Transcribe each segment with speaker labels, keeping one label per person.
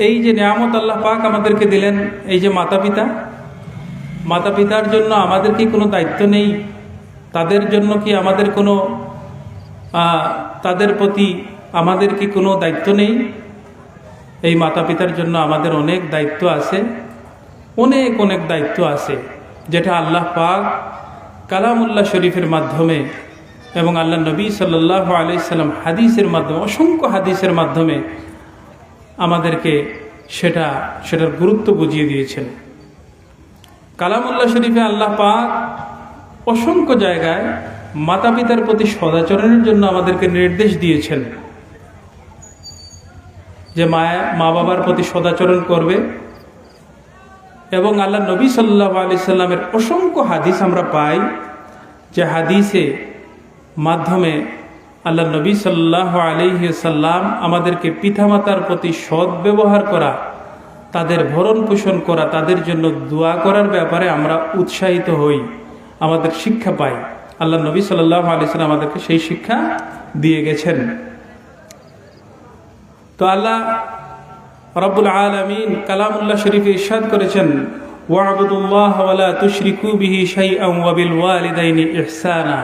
Speaker 1: এই যে নিয়ামত আল্লাহ পাক আমাদেরকে দিলেন, এই যে মাতা পিতার জন্য আমাদের কি কোনো দায়িত্ব নেই? তাদের জন্য কি আমাদের কোনো তাদের প্রতি আমাদের কি কোনো দায়িত্ব নেই? এই মাতা পিতার জন্য আমাদের অনেক দায়িত্ব আছে, অনেক দায়িত্ব আছে, যেটা আল্লাহ পাক কালামুল্লাহ শরীফের মাধ্যমে এবং আল্লাহ নবী সাল্লাল্লাহু আলাইহি সাল্লাম হাদিসের মাধ্যমে, অসংখ্য হাদিসের মাধ্যমে আমাদেরকে সেটার গুরুত্ব বুঝিয়ে দিয়েছেন। কালামুল্লাহ শরীফে আল্লাহ পাক অসংখ্য জায়গায় মাতা পিতার প্রতি সদাচরণের জন্য আমাদেরকে নির্দেশ দিয়েছেন, যে মা বাবার প্রতি সদাচরণ করবে। এবং আল্লাহ নবী সাল্লাল্লাহু আলাইহি সাল্লামের অসংখ্য হাদিস আমরা পাই, যে হাদিসে মাধ্যমে আল্লাহ নবী সাল্লাল্লাহু আলাইহি সাল্লাম আমাদেরকে পিতামাতার প্রতি সৎ ব্যবহার করা, তাদের ভরণ পোষণ করা, তাদের জন্য দোয়া করার ব্যাপারে আমরা উৎসাহিত হই, আমাদের শিক্ষা পাই। আল্লাহ নবী সাল্লাল্লাহু আলাইহি সাল্লাম আমাদেরকে সেই শিক্ষা দিয়ে গেছেন। তো আল্লাহ রাব্বুল আলামিন কালামুল্লাহ শরীফে ইরশাদ করেছেন, ওয়া'বুদুল্লাহ ওয়া লা তুশরিকু বিহি শাইআন ওয়া বিল ওয়ালিদাইনি ইহসানা।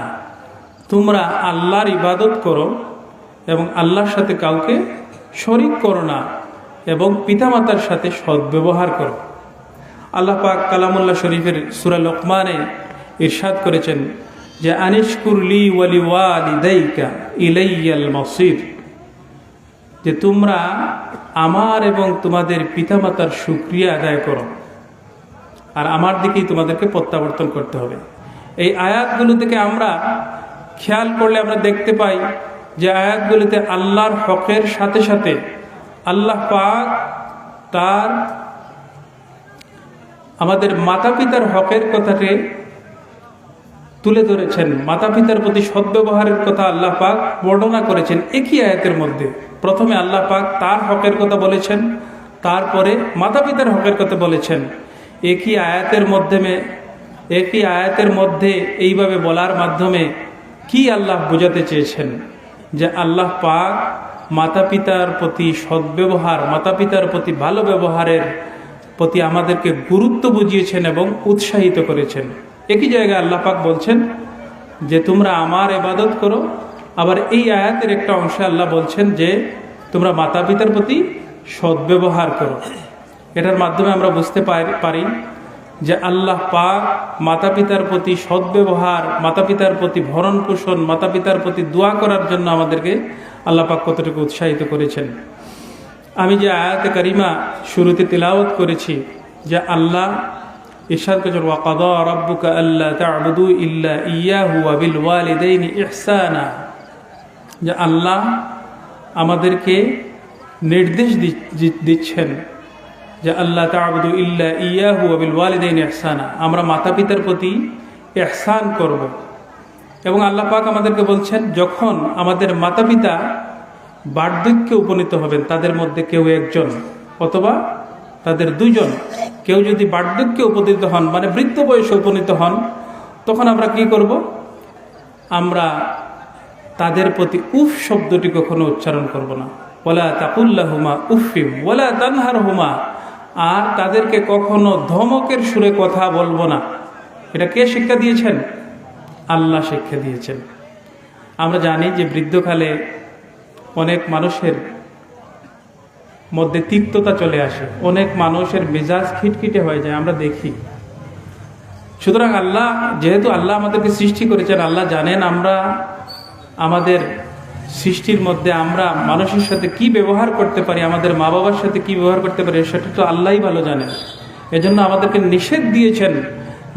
Speaker 1: তোমরা আল্লাহর ইবাদত করো এবং আল্লাহর সাথে কাউকে শরীক করো না, এবং পিতামাতার সাথে সদ্ব্যবহার করো। আল্লাহ পাক কালামুল্লাহ শরীফের সূরা লোকমানে ইরশাদ করেছেন যে আনিশকুর লি ওয়া লিওয়ালিদাইকা ইলাইয়াল মাসির, যে তোমরা আমার এবং তোমাদের পিতামাতার শুকরিয়া আদায় করো, আর আমার দিকেই তোমাদেরকে প্রত্যাবর্তন করতে হবে। এই আয়াতগুলো থেকে আমরা খেয়াল করলে আমরা দেখতে পাই যে আয়াতগুলিতে আল্লাহর হকের সাথে সাথে আল্লাহ পাক তার আমাদের মাতা পিতার হকের কথাকে তুলে ধরেছেন। মাতা পিতার প্রতি সদ্ব্যবহারের কথা আল্লাহ পাক বর্ণনা করেছেন একই আয়াতের মধ্যে। প্রথমে আল্লাহ পাক তার হকের কথা বলেছেন, তারপরে মাতা পিতার হকের কথা বলেছেন। একই আয়াতের মধ্যে এইভাবে বলার মাধ্যমে কি আল্লাহ বোঝাতে চেয়েছেন? যে আল্লাহ পাক মাতা পিতার প্রতি সদ্ব্যবহার, মাতা পিতার প্রতি ভালো ব্যবহারের প্রতি আমাদেরকে গুরুত্ব বুঝিয়েছেন এবং উৎসাহিত করেছেন। একই জায়গায় আল্লাহ পাক বলছেন যে তোমরা আমার ইবাদত করো, আবার এই আয়াতের একটা অংশে আল্লাহ বলছেন যে তোমরা মাতা পিতার প্রতি সদ্ব্যবহার করো। এটার মাধ্যমে আমরা বুঝতে পারি যে আল্লাহ পাক মাতা পিতার প্রতি সদ্ব্যবহার, মাতা পিতার প্রতি ভরণ পোষণ, মাতা পিতার প্রতি দোয়া করার জন্য আমাদেরকে আল্লাহ পাক কতটুকু উৎসাহিত করেছেন। আমি যে আয়াতে কারিমা শুরুতে তিলাওয়াত করেছি, যে আল্লাহ ইরশাদ করেছেন ওয়া কাদা রাব্বুকা আল্লা তা'বুদু ইল্লা ইয়্যাহু ওয়া বিল ওয়ালিদাইনি ইহসানা, যে আল্লাহ আমাদেরকে নির্দেশ দিচ্ছেন যে আল্লাহ তা'বুদু ইল্লা ইয়্যাহু ওয়া বিল ওয়ালিদাইনি ইহসানা, আমরা মাতা পিতার প্রতি ইহসান করব। এবং আল্লাহ পাক আমাদেরকে বলছেন যখন আমাদের মাতা পিতা বার্ধক্যে উপনীত হবেন, তাদের মধ্যে কেউ একজন অথবা তাদের দুইজন, কেউ যদি বার্ধক্যে উপনীত হন, মানে বৃদ্ধ বয়সে উপনীত হন, তখন আমরা কি করব? আমরা তাদের প্রতি উফ শব্দটি কখনো উচ্চারণ করব না। ওয়ালা তাকুল্লাহুমা উফিম ওয়ালা তানহারহুমা, আর তাদেরকে কখনো ধমকের সুরে কথা বলবো না। এটা কে শিক্ষা দিয়েছেন? আল্লাহ শিক্ষা দিয়েছেন। আমরা জানি যে বৃদ্ধকালে অনেক মানুষের মধ্যে তিক্ততা চলে আসে, অনেক মানুষের মেজাজ খিটখিটে হয়ে যায়, আমরা দেখি। সুতরাং আল্লাহ, যেহেতু আল্লাহ আমাদেরকে সৃষ্টি করেছেন, আল্লাহ জানেন আমরা আমাদের সৃষ্টির মধ্যে আমরা মানুষের সাথে কি ব্যবহার করতে পারি, আমাদের মা বাবার সাথে কি ব্যবহার করতে পারি, সেটা তো আল্লাহই ভালো জানেন। এজন্য আমাদেরকে নিষেধ দিয়েছেন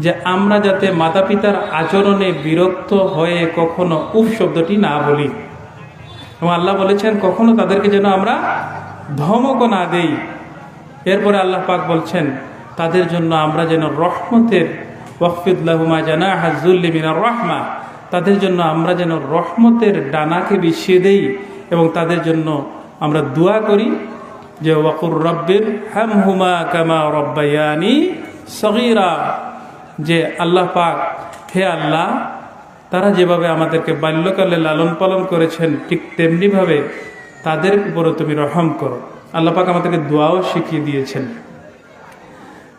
Speaker 1: যে আমরা যাতে মাতা পিতার আচরণে বিরক্ত হয়ে কখনো উফ শব্দটি না বলি। এবং আল্লাহ বলেছেন কখনো তাদেরকে যেন আমরা ধমকও না দেই। এরপরে আল্লাহ পাক বলছেন তাদের জন্য আমরা যেন রহমতের ওয়াকফিদ লাহুমা জানাহা যুল্লি মিনার রাহমা, তাদের জন্য আমরা যেন রহমতের ডানাকে বিছিয়ে দেই এবং তাদের জন্য আমরা দোয়া করি যে ওয়াকুর রব্বির হামহুমা কামা রব্বায়ানি সগীরা, যে আল্লাহ পাক, হে আল্লাহ, তারা যেভাবে আমাদেরকে বাল্যকালে লালন পালন করেছেন ঠিক তেমনিভাবে তাদের উপরও তুমি রহম করো। আল্লাহ পাক আমাদেরকে দোয়াও শিখিয়ে দিয়েছেন।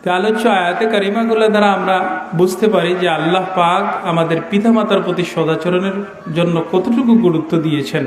Speaker 1: তো আলোচ্য আয়াতে কারিমাগুলো দ্বারা আমরা বুঝতে পারি যে আল্লাহ পাক আমাদের পিতামাতার প্রতি সদাচরণের জন্য কতটুকু গুরুত্ব দিয়েছেন।